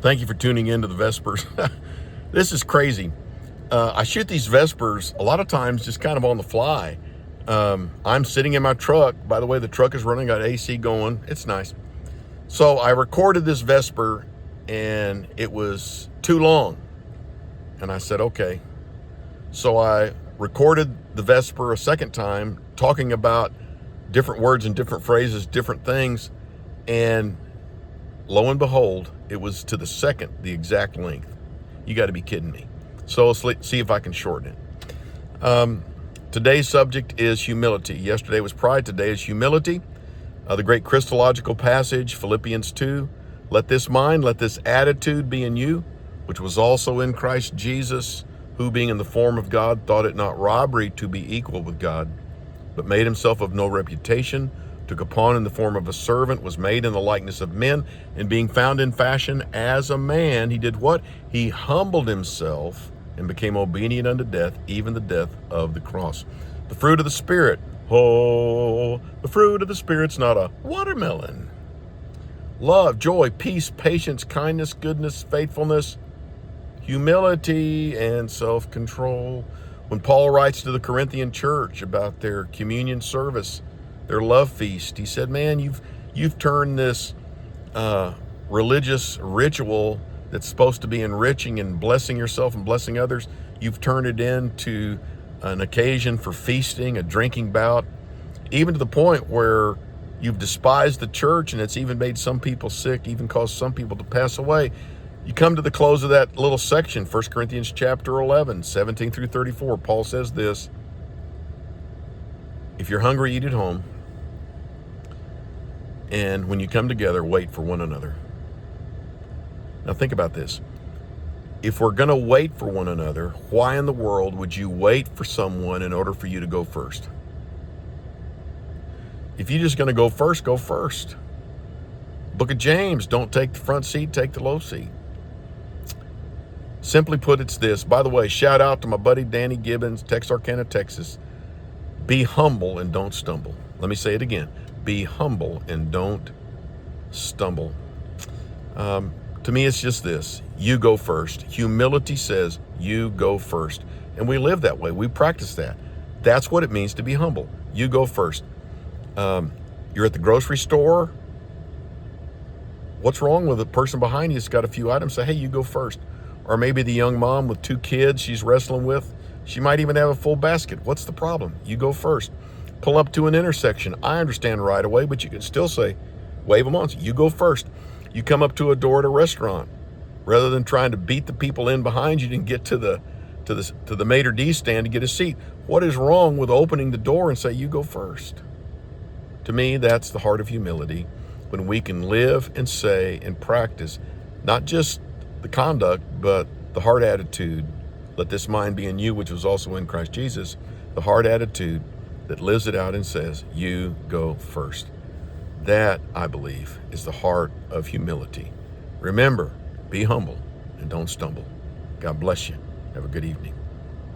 Thank you for tuning in to the Vespers. This is crazy. I shoot these Vespers a lot of times just kind of on the fly. I'm sitting in my truck. By the way, the truck is running, got AC going. It's nice. So I recorded this Vesper and it was too long. And I said, okay. So I recorded the Vesper a second time, talking about different words and different phrases, different things. And lo and behold, it was to the second, the exact length. You got to be kidding me. So let's see if I can shorten it. Today's subject is humility. Yesterday was pride. Today is humility. The great Christological passage, Philippians 2. Let this mind, let this attitude be in you, which was also in Christ Jesus, who being in the form of God, thought it not robbery to be equal with God, but made himself of no reputation, took upon in the form of a servant, was made in the likeness of men, and being found in fashion as a man, he did what? He humbled himself and became obedient unto death, even the death of the cross. The fruit of the Spirit. Oh, the fruit of the Spirit's not a watermelon. Love, joy, peace, patience, kindness, goodness, faithfulness, humility, and self-control. When Paul writes to the Corinthian church about their communion service, their love feast, he said, man, you've turned this religious ritual that's supposed to be enriching and blessing yourself and blessing others, you've turned it into an occasion for feasting, a drinking bout, even to the point where you've despised the church, and it's even made some people sick, even caused some people to pass away. You come to the close of that little section, 1 Corinthians chapter 11, 17 through 34. Paul says this: if you're hungry, eat at home. And when you come together, wait for one another. Now think about this. If we're going to wait for one another, why in the world would you wait for someone in order for you to go first? If you're just going to go first, go first. Book of James, don't take the front seat, take the low seat. Simply put, it's this. By the way, shout out to my buddy Danny Gibbons, Texarkana, Texas. Be humble and don't stumble. Let me say it again. Be humble and don't stumble. To me, it's just this. You go first. Humility says you go first. And we live that way. We practice that. That's what it means to be humble. You go first. You're at the grocery store. What's wrong with the person behind you that's got a few items? Say, hey, you go first. Or maybe the young mom with 2 kids she's wrestling with. She might even have a full basket. What's the problem? You go first. Pull up to an intersection. I understand right away, but you can still say, wave them on. You go first. You come up to a door at a restaurant. Rather than trying to beat the people in behind you and get to the maitre d' stand to get a seat. What is wrong with opening the door and say, you go first? To me, that's the heart of humility, when we can live and say and practice not just the conduct, but the heart attitude. Let this mind be in you, which was also in Christ Jesus. The heart attitude that lives it out and says, you go first. That, I believe, is the heart of humility. Remember, be humble and don't stumble. God bless you. Have a good evening.